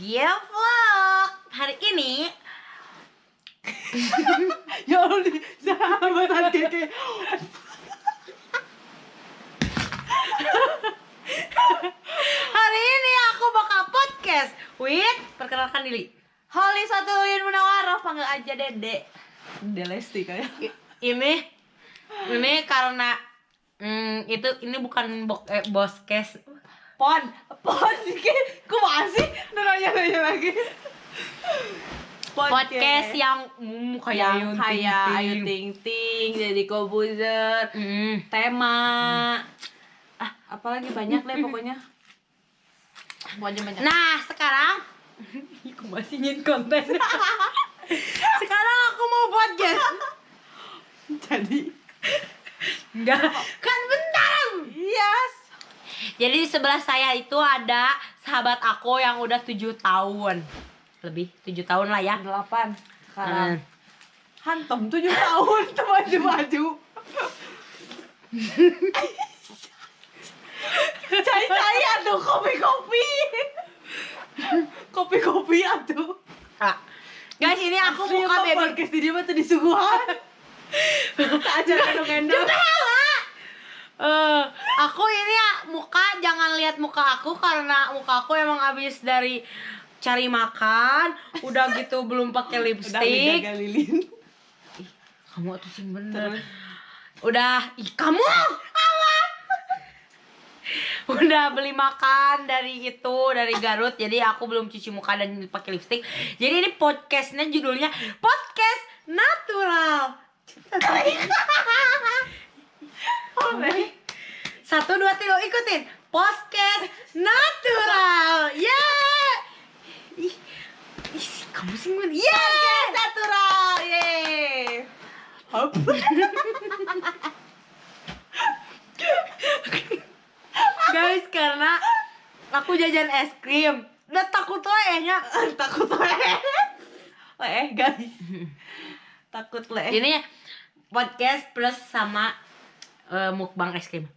Gia Vlog. Hari ini Ya Allah, sahabatan Keke. Hari ini aku bakal podcast with perkenalkan diri. Holly Satuin Munawaroh, panggil aja Dede. Dede Lesti kayak. Ini karena ini bukan boskes. Pon dikit. Kok masih nanya lagi. Podcast yang yang kayak Ayu Ting Ting, Deddy Kobuzer, tema. Apalagi banyak deh pokoknya. Banyak. Nah, sekarang aku masih nyin konten. Sekarang aku mau podcast. Jadi Enggak, kan bentar. yes. Jadi di sebelah saya itu ada sahabat aku yang udah 7 tahun. Lebih 7 tahun lah ya. 8 sekarang. Hantam 7 tahun tuh maju-maju. Cai aduh kopi aduh. Guys, ini aku Asli buka emang baby. podcast di dia mah tuh disuguhan. Tak aja gendong-gendong. Aku ini ya muka, jangan lihat muka aku karena muka aku emang habis dari cari makan, udah gitu belum pakai Udah lipstick. lidah lilin. Kamu tuh sing bener. Terus? Udah, kamu udah beli makan dari Garut, jadi aku belum cuci muka dan pakai lipstick. Jadi ini podcastnya judulnya podcast natural. 1, 2, 3 ikutin podcast natural. Yeah. Ih, kamu sih bener. Yeah. Natural. Yeay. Hop. Guys, karena aku jajan es krim, udah takut nya. Takut guys. Takut Ini podcast plus sama mukbang es krim.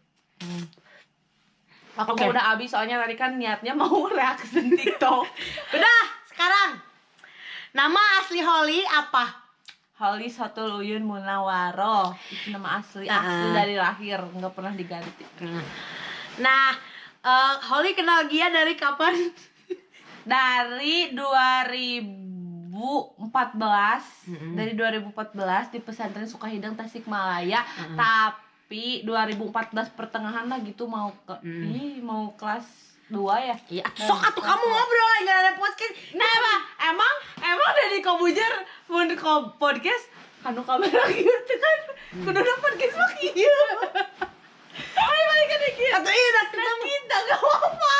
Aku Oke. udah habis soalnya tadi kan niatnya mau reaksi TikTok. Udah, sekarang nama asli Holly apa? Holly Satuluyun Munawaroh. Itu nama asli dari lahir, nggak pernah diganti. Nah, Holly kenal Gia dari kapan? Dari 2014, dari 2014 di pesantren Sukahideng Tasikmalaya. Tapi 2014 pertengahan lah gitu mau ke mau kelas 2 ya. Iya, sok atuh kamu ngobrol aja ada podcast. Nah, emang dari Kobuzer mau di podcast kanu kamera gitu kan. Kudu ada podcast mah kieu. Ayo balik ke kieu. Atau iya Kita enggak apa-apa.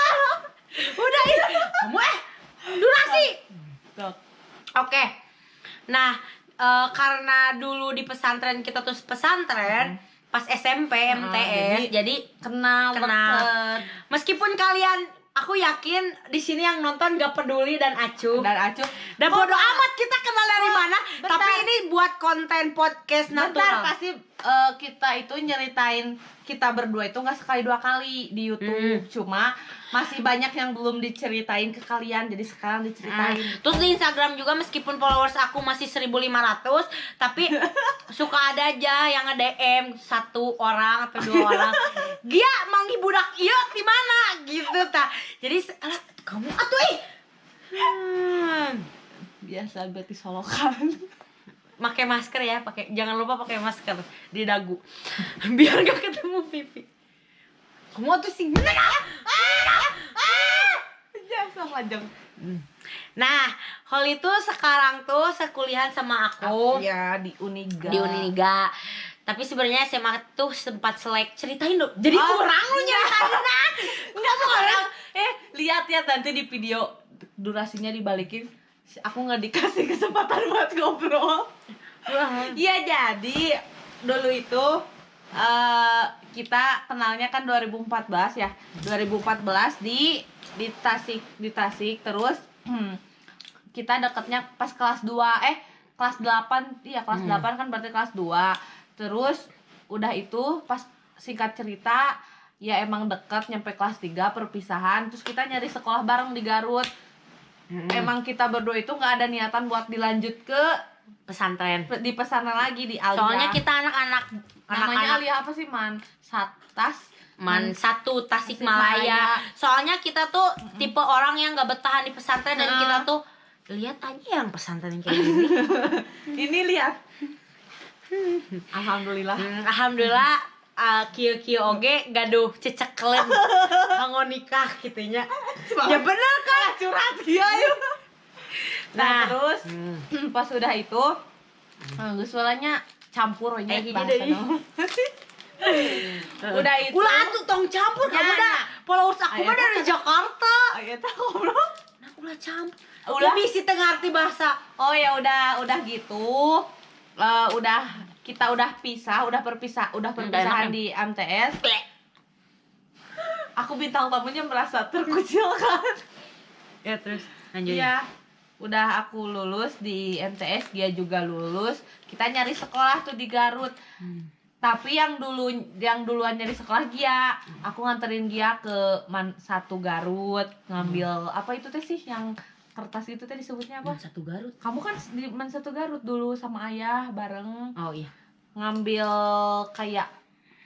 udah ini. Kamu durasi. Sok. Oke. Nah, karena dulu di pesantren kita tuh pesantren pas SMP MTS, jadi Kenal. Kenal. Meskipun kalian, aku yakin di sini yang nonton gak peduli dan acuh. Dan acuh. Dan bodo amat kita kenal dari mana, bentar. tapi ini buat konten podcast Bentar, natural. pasti kita itu nyeritain kita berdua itu nggak sekali 2 kali di YouTube. Cuma masih banyak yang belum diceritain ke kalian, jadi sekarang diceritain. Terus di Instagram juga meskipun followers aku masih 1.500, tapi suka ada aja yang nge-DM 1 orang atau 2 orang. Gia manggih budak ieu di mana gitu ta. Jadi alah, kamu atuh Biasa berarti solokan. pakai masker ya, jangan lupa pakai masker di dagu. Biar gak ketemu pipi. Kamu tuh sih bener Biasa lajeng. Nah, Holly tuh sekarang tuh sekuliahan sama aku Ya di Uniga. di Uniga. Tapi sebenarnya SMA tuh sempat selek. Ceritain dong. Jadi kurang lu nyeritain. Enggak orang. Lihat ya nanti di video durasinya dibalikin. Aku nggak dikasih kesempatan buat ngobrol. Iya, jadi dulu itu kita kenalnya kan 2014 ya. 2014 di Tasik terus kita deketnya pas kelas 2 kelas 8. Iya, kelas 8 kan berarti kelas 2. Terus udah itu pas singkat cerita ya emang deket nyampe kelas 3 perpisahan. Terus kita nyari sekolah bareng di Garut. emang kita berdua itu nggak ada niatan buat dilanjut ke Pesantren. di pesantren lagi di Alia. Soalnya kita anak-anak namanya Alia apa sih, Man 1 Tasikmalaya. Soalnya kita tuh tipe orang yang nggak bertahan di pesantren dan kita tuh lihat aja yang pesantren yang kayak gini. Ini lihat. Alhamdulillah. Alhamdulillah kieu oge gaduh ceceklen kanggo nikah gitunya. Ya bener kan Curhat ya yuk. Nah, terus pas udah itu geus nya campur we nya bahasa naon. Udah itu. Ulah tuh tong campur kamu dah. Followers aku mah dari Jakarta. Aya tah goblok. Nah, ulah campur. Ulah bisi teu ngarti bahasa. Oh ya udah gitu. Kita udah perpisahan di MTS. Aku bintang tamunya merasa terkucilkan. Ya terus lanjut. Iya. Udah aku lulus di MTS, dia juga lulus. Kita nyari sekolah tuh di Garut. Tapi yang duluan nyari sekolah Gia. Aku nganterin Gia ke satu Garut, ngambil apa itu teh sih yang kertas itu teh disebutnya apa? Satu Garut. Kamu kan di satu Garut dulu sama ayah bareng. Oh iya. Ngambil kayak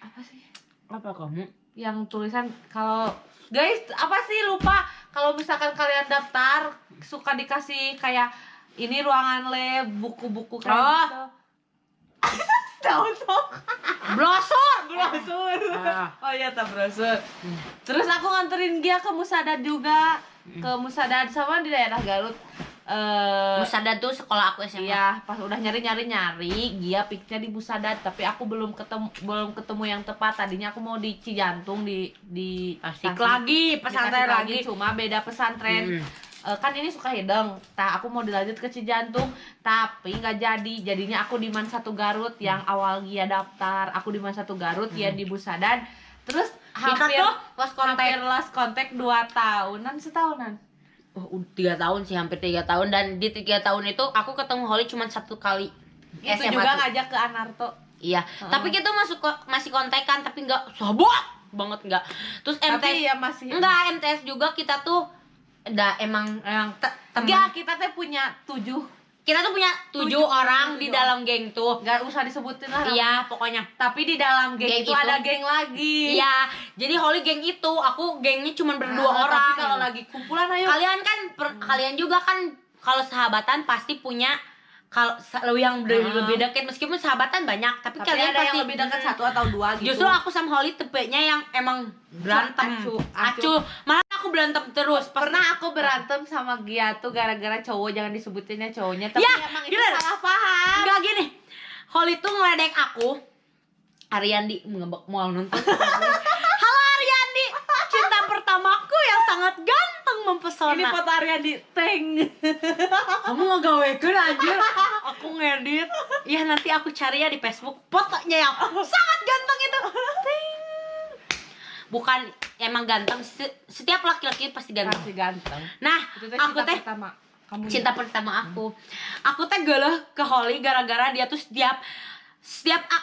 apa sih? Apa kamu? Yang tulisan kalau guys apa sih lupa, kalau misalkan kalian daftar suka dikasih kayak ini ruangan lab, buku-buku kayak gitu. Tahu sok. Brosur. Oh iya tak brosur. Terus aku nganterin dia ke Musadad juga, ke Musadad sama di daerah Garut. Musadad tuh sekolah aku SMA. Iya, pas udah nyari dia pikirnya di Musadad, tapi aku belum ketemu yang tepat. Tadinya aku mau di Cijantung di Tasik lagi, pesantren lagi. Cuma beda pesantren. Kan ini Sukahideng. Aku mau dilanjut ke Cijantung, tapi nggak jadi. Jadinya aku di Man 1 Garut yang awal dia daftar. Aku di Man 1 Garut, dia di Musadad. Terus hampir lost contact 2 tahunan, setahunan. Oh, 3 tahun sih, hampir 3 tahun. Dan di 3 tahun itu aku ketemu Holly cuma 1 kali. Itu SMA juga tuh. ngajak ke Anarto. Iya, tapi kita masih kontekan, tapi nggak sahabat banget nggak. Terus Tapi MTS ya masih enggak, MTS juga kita tuh emang temen. ya kita teh punya 7. Kita tuh punya 7 orang di dalam geng tuh. Nggak usah disebutin lah. Iya, pokoknya. Tapi di dalam geng itu ada geng lagi. Iya, jadi Holly geng itu, aku gengnya cuma berdua orang. Tapi kalau lagi kumpulan ayo. Kalian kan kalian juga kan kalau sahabatan pasti punya kalau yang lebih dekat, meskipun sahabatan banyak, tapi kalian ada pasti yang lebih dekat 1 atau 2 gitu. Justru aku sama Holly tipenya yang emang berantem. Acuh. Malah aku berantem terus. Pernah aku berantem sama Gia tuh gara-gara cowok, jangan disebutinnya cowoknya, tapi Ya, emang itu gila. salah paham. Enggak gini. Holly tuh ngeledek aku. Ariandi mau nonton. Halo Ariandi, cinta pertamaku yang sangat ganteng mempesona. Ini foto Ariandi teng. Kamu ngegawekeun anjir. Aku ngedit. Ya nanti aku cari ya di Facebook fotonya yang sangat ganteng itu. Ting. Bukan emang ganteng, setiap laki-laki pasti ganteng. Pasti ganteng. Nah, aku teh cinta pertama. pertama aku. Aku teh geuleuh ke Holly gara-gara dia tuh setiap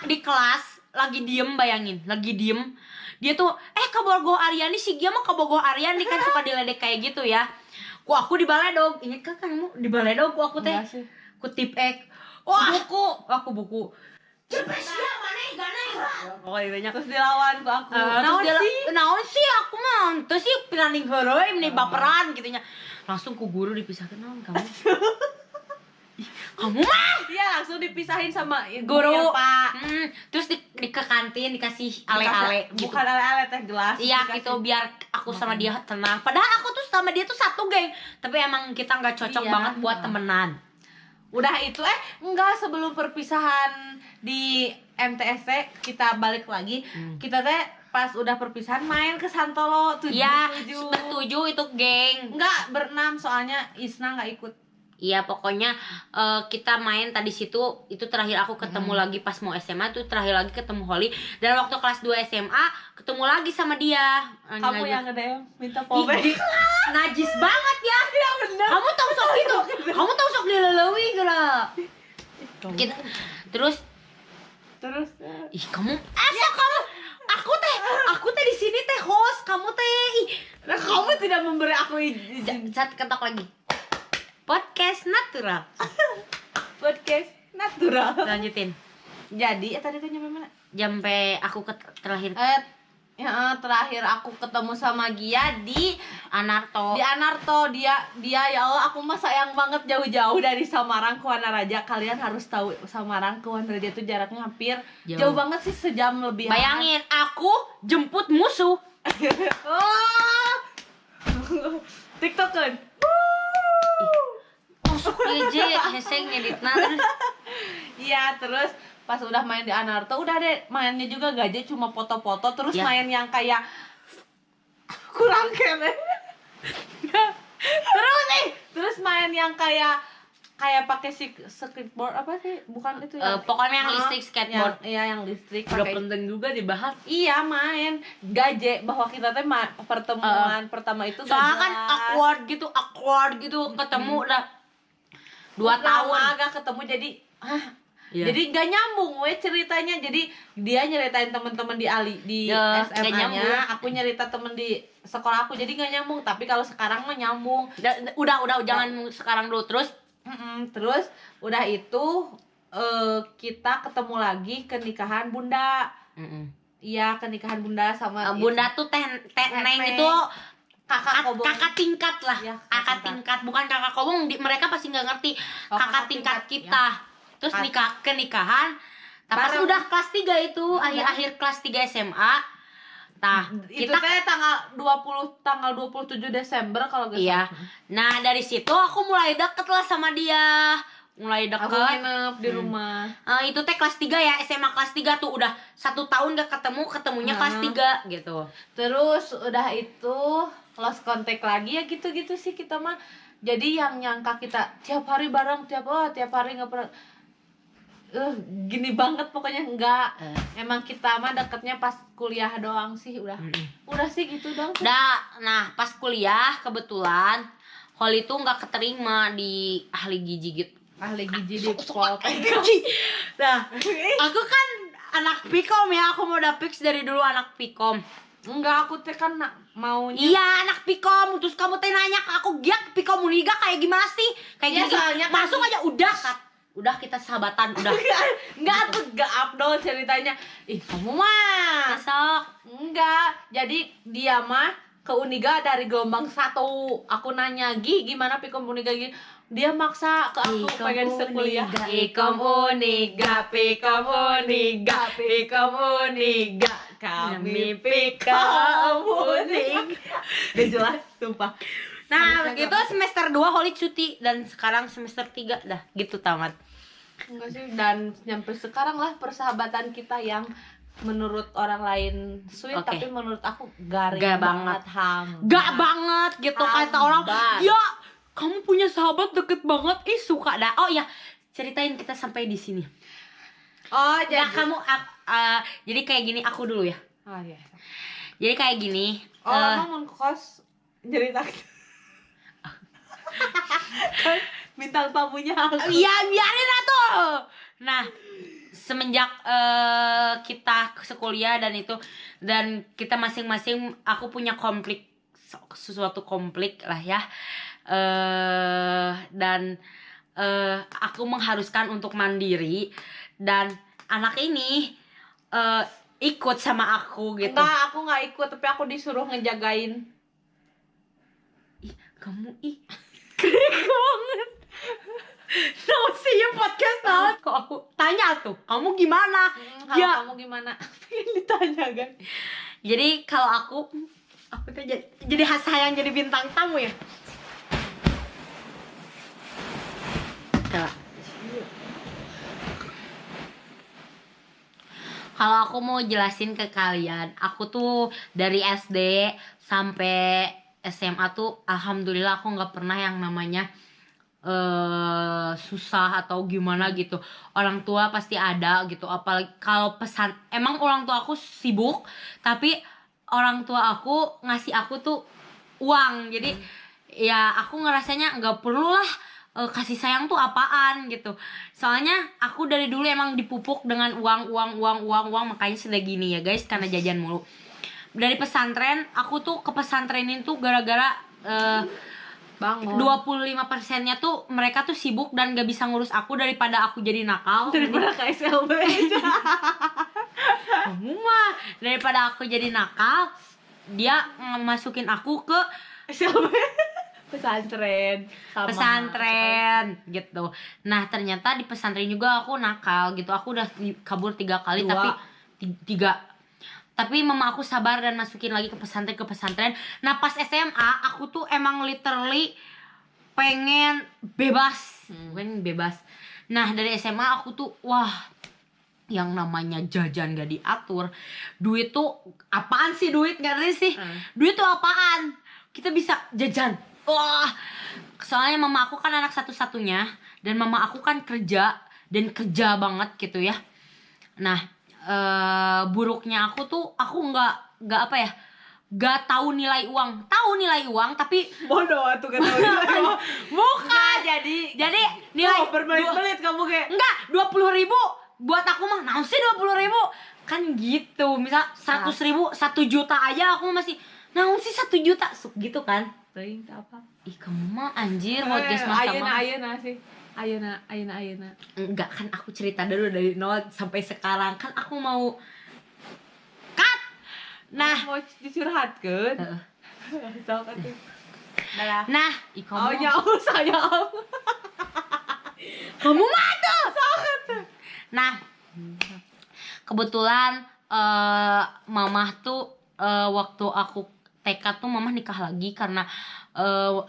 di kelas lagi diem, bayangin, lagi diem. Dia tuh kabogoh Ariani, si Gia mah kabogoh Ariani kan suka diledek kayak gitu ya. Aku di baledog. Ingat kan kamu di baledog aku teh. Ku tip wah, buku. Cepet sih mana gana ya. Pokoknya banyak Terus dilawan ke aku. naon sih aku mah teu sih planning heureuy meni baperan gitunya. Langsung ku guru dipisahkeun naon kamu. Kamu mah Iya, langsung dipisahin sama guru Pak. Terus di ke kantin dikasih ale-ale gitu. Bukan ale-ale teh gelas. Iya gitu, biar aku sama dia tenang. Padahal aku tuh sama dia tuh satu geng, tapi emang kita nggak cocok banget buat temenan. Udah itu enggak, sebelum perpisahan di MTS kita balik lagi. Kita teh pas udah perpisahan main ke Santolo 7. Iya, 7 itu geng. Enggak, berenam soalnya Isna nggak ikut. Iya, pokoknya kita main tadi situ. Itu terakhir aku ketemu lagi pas mau SMA tuh, terakhir lagi ketemu Holly. Dan waktu kelas 2 SMA ketemu lagi sama dia. Kamu yang gede minta pobe. Najis banget ya. Iya bener. Kamu tau sok itu. Kamu tau sok dilelewi geura. Terus ih kamu aku teh di sini teh host, kamu teh Nah, kamu tidak memberi aku izin. Ketok lagi. podcast natural. Podcast natural. Lanjutin. Jadi tadi tuh nyampe mana? Sampai aku terakhir Terakhir aku ketemu sama Gia di Anarto. Dia ya Allah, aku mah sayang banget jauh-jauh dari Samarang ke Wanaraja. Kalian harus tahu Samarang ke Wanaraja itu jaraknya hampir jauh banget sih, sejam lebih. Bayangin aku jemput musuh. Oh. TikTok kan. Masuk aja heseng ngeditna terus. Iya, terus pas udah main di Anarto, udah deh mainnya juga gaje cuma foto-foto, terus Ya. main yang kayak kurang keren. terus main yang kayak pakai skateboard apa sih? Bukan itu ya. Pokoknya yang listrik skateboard. Yang listrik Udah pakai. penting juga dibahas. Iya, main gaje bahwa kita teh pertemuan pertama itu Soalnya kan gaje. awkward gitu ketemu udah 2 tahun. agak ketemu jadi Iya. jadi gak nyambung ceritanya. Jadi dia nyeritain teman-teman di Ya, gak SMA-nya, nyambung. aku nyerita temen di sekolah aku, jadi gak nyambung. Tapi kalau sekarang mah nyambung. Udah jangan sekarang dulu terus. Terus udah itu kita ketemu lagi ke nikahan Bunda. Iya, ke nikahan Bunda sama Bunda tuh teh Neng Neng. itu kakak kobong. kakak tingkat lah. Ya, kakak tingkat, bukan kakak kobong. Mereka pasti nggak ngerti. Oh, kakak kakak tingkat tingkat, kita. Terus Kakak. nikahan. Pas Bareng. udah kelas 3 itu, akhir kelas 3 SMA. Nah, Itu kita teh tanggal 27 Desember kalau gak iya. salah. Nah, dari situ aku mulai deket lah sama dia. Mulai Aku deket. nginep di rumah. Itu teh kelas 3 ya, SMA kelas 3 tuh udah 1 tahun gak ketemunya kelas 3 gitu. Terus udah itu lost contact lagi ya, gitu-gitu sih kita mah. Jadi yang nyangka kita tiap hari bareng, tiap hari nggak pernah gini banget pokoknya enggak. Emang kita mah deketnya pas kuliah doang sih, udah sih gitu dong. Nah pas kuliah kebetulan Holly tuh nggak keterima di ahli gizi gitu. Ahli gizi di Poltek. Nah, aku kan anak Pikom ya, aku mau udah fix dari dulu anak Pikom. Enggak, aku teh kan maunya. Iya anak Pikom, terus kamu teh nanya ke aku, Giak Pikom Uniga kayak gimana sih? Kayak Ya, gini, soalnya kan masuk aja udah kita sahabatan udah. Enggak, aku gak upload ceritanya. Ih, kamu mah. Masuk. Enggak, jadi dia mah ke Uniga dari gelombang 1. Aku nanya, gimana Pikom Uniga gini? Dia maksa ke aku Pikom pengen sekuliah. Uniga. Pikom Uniga, kami Pikom Uniga. Gak jelas, sumpah. Nah, begitu semester 2 Holly cuti dan sekarang semester 3 dah gitu tamat. Enggak sih, dan sampai sekarang lah persahabatan kita yang menurut orang lain sweet, Oke. tapi menurut aku garing Gak banget, Gak banget gitu kata orang. Hambar. Ya, kamu punya sahabat deket banget. Suka dah. Oh iya, ceritain kita sampai di sini. Oh, Nah, kamu jadi kayak gini aku dulu ya. Oh iya. Jadi kayak gini. Emang mau kos cerita. Bintang tamunya aku. Iya, biarin tuh. Nah, semenjak kita sekuliah dan kita masing-masing, aku punya sesuatu konflik lah ya. Dan aku mengharuskan untuk mandiri, dan anak ini ikut sama aku gitu. Enggak, aku nggak ikut, tapi aku disuruh ngejagain. Kamu keren banget. Tahu sih ya podcast banget. Kok aku tanya tuh, kamu gimana? Kalau kamu gimana? Pengen ditanya kan? Jadi kalau aku tuh jadi sayang jadi bintang tamu ya. Coba. Kalau aku mau jelasin ke kalian, aku tuh dari SD sampai SMA tuh alhamdulillah aku nggak pernah yang namanya susah atau gimana gitu. Orang tua pasti ada gitu, apalagi kalau pesan, emang orang tua aku sibuk, tapi orang tua aku ngasih aku tuh uang. Jadi ya aku ngerasanya nggak perlu lah kasih sayang tuh apaan gitu. Soalnya aku dari dulu emang dipupuk dengan uang, makanya sudah gini ya guys, karena jajan mulu. Dari pesantren, aku tuh ke pesantrenin tuh gara-gara bangun 25%-nya tuh mereka tuh sibuk dan gak bisa ngurus aku daripada aku jadi nakal. daripada ke SLB aja. Kamu mah daripada aku jadi nakal, dia masukin aku ke SLB pesantren sama pesantren gitu. Nah ternyata di pesantren juga aku nakal gitu. Aku udah kabur 3 kali 2. tapi 3. Tapi mama aku sabar dan masukin lagi ke pesantren. Nah pas SMA aku tuh emang literally pengen bebas, pengen bebas. Nah dari SMA aku tuh wah, yang namanya jajan gak diatur. Duit tuh apaan sih duit, gak ngerti sih. Duit tuh apaan? Kita bisa jajan. Wah, soalnya mama aku kan anak satu-satunya dan mama aku kan kerja dan kerja banget gitu ya. Nah, buruknya aku tuh aku nggak apa ya, nggak tahu nilai uang tapi bodoh tuh kan tahu. bukan. jadi nilai berbelit-belit kamu kayak enggak 20.000 buat aku mah naon sih 20.000 kan gitu. Misal 100.000 1 juta aja aku masih naon sih 1 juta gitu kan. teuing apa Ih kamu mah anjir buat guys mas sama ayeuna sih ayeuna enggak kan aku cerita dulu dari nol sampai sekarang kan aku mau cut. Nah mau dicurhatkeun sok atuh dah nah ih kamu jauh sayang kamu mah tuh nah kebetulan mamah tuh waktu aku TK tuh mamah nikah lagi karena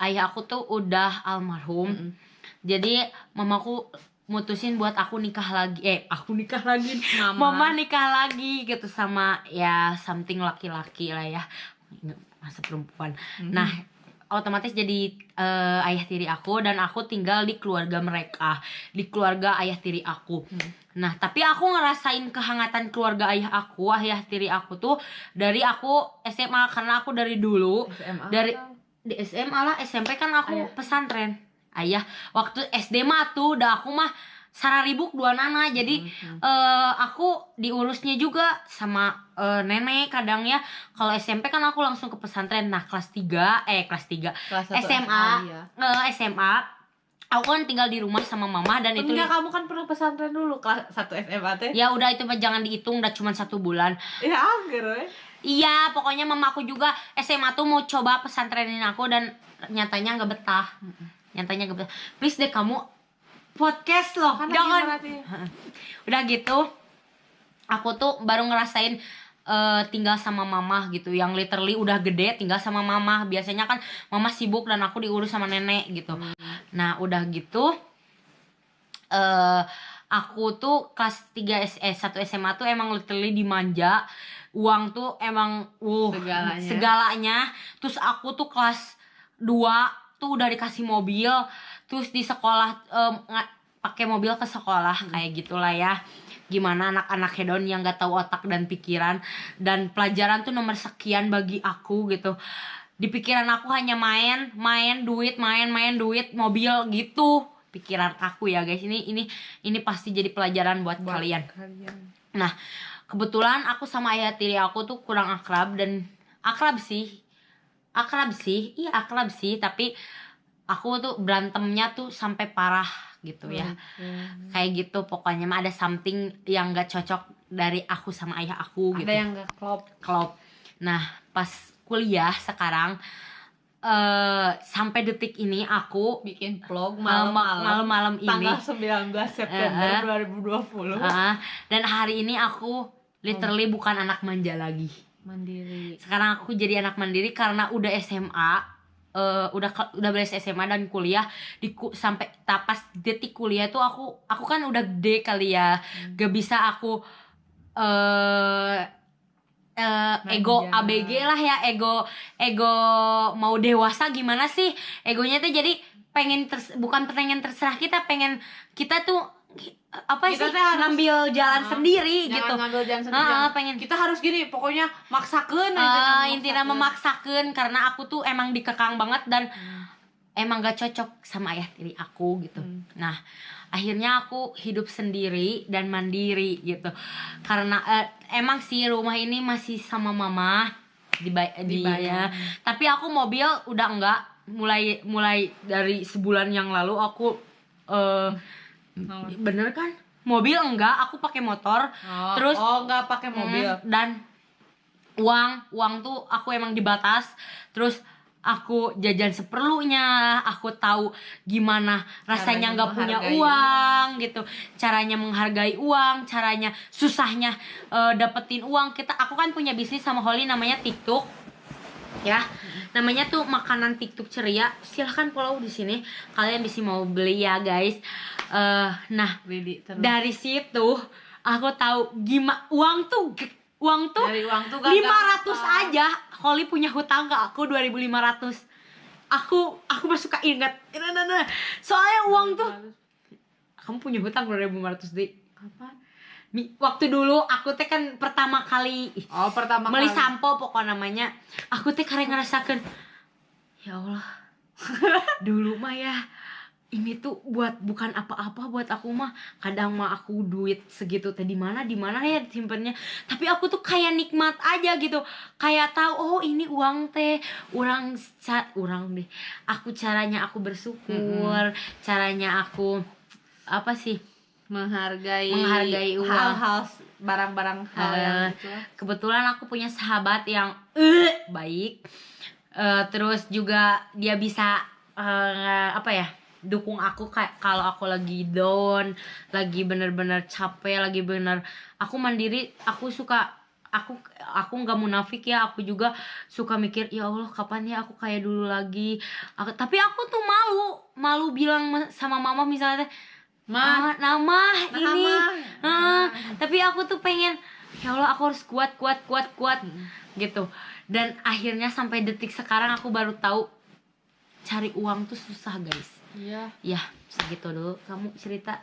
ayah aku tuh udah almarhum. Jadi mamaku mutusin buat aku nikah lagi. Mama nikah lagi gitu sama ya something laki-laki lah ya. Masa perempuan. Nah, otomatis jadi ayah tiri aku dan aku tinggal di keluarga mereka, di keluarga ayah tiri aku. Nah, tapi aku ngerasain kehangatan keluarga ayah tiri aku tuh dari aku SMA karena aku dari dulu SMA dari di SMA lah, SMP kan aku pesantren. Ayah waktu SD mah tuh udah aku mah sararibuk dua nana. Jadi aku diurusnya juga sama nenek kadang ya. Kalau SMP kan aku langsung ke pesantren. Nah, kelas 3 kelas 1 SMA SMA aku kan tinggal di rumah sama mama dan itu enggak kamu kan pernah pesantren dulu kelas 1 SMA teh ya udah itu mah jangan dihitung, udah cuma 1 bulan. ya angger Iya, pokoknya mama aku juga SMA tuh mau coba pesantrenin aku dan nyatanya nggak betah. Nyatanya nggak betah. Please deh kamu podcast loh, kan jangan. Udah gitu, aku tuh baru ngerasain tinggal sama mama gitu, yang literally udah gede tinggal sama mama. Biasanya kan mama sibuk dan aku diurus sama nenek gitu. Nah udah gitu aku tuh kelas 1 SMA tuh emang literally dimanja. Uang tuh emang segalanya. Terus aku tuh kelas 2 tuh udah dikasih mobil. Terus di sekolah pakai mobil ke sekolah kayak gitulah ya. Gimana anak-anak hedon yang gak tahu otak dan pikiran, dan pelajaran tuh nomor sekian bagi aku gitu. Di pikiran aku hanya main duit, mobil gitu. Pikiran aku ya guys, ini pasti jadi pelajaran buat kalian. Nah, kebetulan aku sama ayah tiri aku tuh kurang akrab dan akrab sih, tapi aku tuh berantemnya tuh sampai parah gitu ya. Kayak gitu pokoknya mah ada something yang gak cocok dari aku sama ayah aku gitu. Ada yang gak klop. Nah, pas kuliah sekarang sampai detik ini aku bikin vlog malam ini tanggal 19 September 2020. Dan hari ini aku literally bukan anak manja lagi. Mandiri. Sekarang aku jadi anak mandiri karena udah SMA, udah beres SMA dan kuliah. Sampai pas detik kuliah tuh aku kan udah gede kali ya. Gak bisa aku ego ABG lah ya, ego mau dewasa gimana sih egonya tuh. Jadi bukan pengen terserah kita, pengen kita tuh apa kita sih ngambil jalan sendiri gitu. Ngambil jalan sendiri. Pengen kita harus gini, pokoknya maksakeun intinya memaksakeun karena aku tuh emang dikekang banget dan emang gak cocok sama ayah tiri aku gitu. Nah, akhirnya aku hidup sendiri dan mandiri gitu. Karena emang sih rumah ini masih sama mama dibayar. Tapi aku mobil udah enggak. mulai dari sebulan yang lalu aku bener kan? Mobil enggak, aku pakai motor. Terus enggak pakai mobil. Dan uang tuh aku emang dibatas. Terus aku jajan seperlunya, aku tahu gimana rasanya nggak punya uang gitu, caranya menghargai uang, caranya susahnya dapetin uang. Aku kan punya bisnis sama Holly namanya TikTok, ya, namanya tuh makanan TikTok ceria. Silahkan follow di sini, kalian bisa mau beli ya guys. Nah, dari situ aku tahu gimana uang tuh dari uang tuh 500 aja. Holly punya hutang ke aku 2.500. Aku suka ingat. Soalnya uang tuh, kamu punya hutang 2.500 di kapan? Waktu dulu aku teh kan pertama kali beli sampo pokok namanya. Aku teh karek ngerasakan, ya Allah, dulu mah ya ini tuh bukan apa-apa buat aku mah. Kadang mah aku duit segitu teh di mana ya simpennya. Tapi aku tuh kayak nikmat aja gitu. Kayak tahu oh ini uang teh urang deh. Aku caranya aku bersyukur, caranya aku apa sih? Menghargai uang. Hal-hal barang-barang hal yang gitu. Kebetulan aku punya sahabat yang baik. Terus juga dia bisa apa ya? Dukung aku kayak kalau aku lagi down, lagi bener-bener capek, lagi bener aku mandiri. Aku nggak munafik ya, aku juga suka mikir ya Allah kapan ya aku kayak dulu lagi. Tapi aku tuh malu bilang sama mama misalnya nama ini. Tapi aku tuh pengen ya Allah aku harus kuat gitu. Dan akhirnya sampai detik sekarang aku baru tahu cari uang tuh susah guys. Iya. Ya, segitu dulu. Kamu cerita.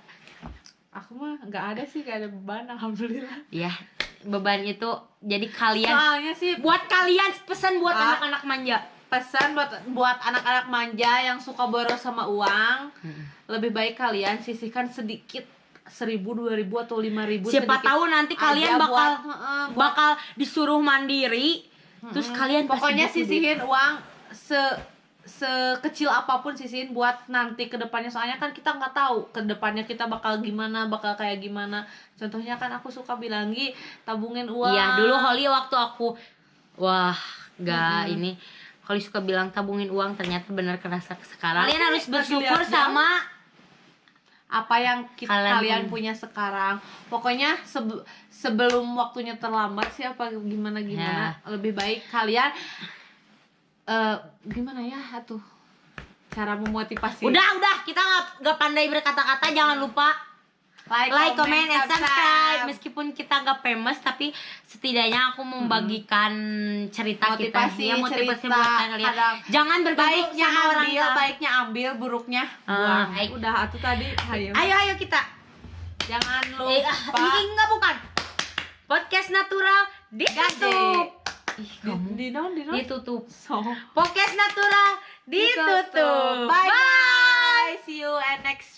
Aku mah nggak ada sih, nggak ada beban, alhamdulillah. Ya, beban itu jadi kalian. Soalnya sih buat kalian pesan buat anak-anak manja. Pesan buat anak-anak manja yang suka boros sama uang. Lebih baik kalian sisihkan sedikit, 1.000, 2.000 atau 5.000. Siapa tahu nanti kalian bakal disuruh mandiri. Terus kalian pokoknya sisihin uang sekecil apapun, sisihin buat nanti kedepannya. Soalnya kan kita nggak tahu kedepannya kita bakal gimana, bakal kayak gimana. Contohnya kan aku suka bilang tabungin uang. Iya, dulu Holly waktu aku ini Holly suka bilang tabungin uang, ternyata benar kerasa sekarang. Kalian harus bersyukur sama apa yang kalian punya sekarang. Pokoknya sebelum waktunya terlambat sih apa gimana ya. Lebih baik kalian gimana ya tuh cara memotivasi. Udah kita nggak pandai berkata-kata. Jangan lupa like, comment, and subscribe. Meskipun kita nggak famous, tapi setidaknya aku membagikan cerita motivasi buat kalian. Jangan bergantung sama orang lain. Baiknya ambil, buruknya buang. Udah atuh tadi. Ayo kita. Jangan lupa. Ini bukan podcast natural ditutup. Ditutup. Podcast natural ditutup. Bye. See you and next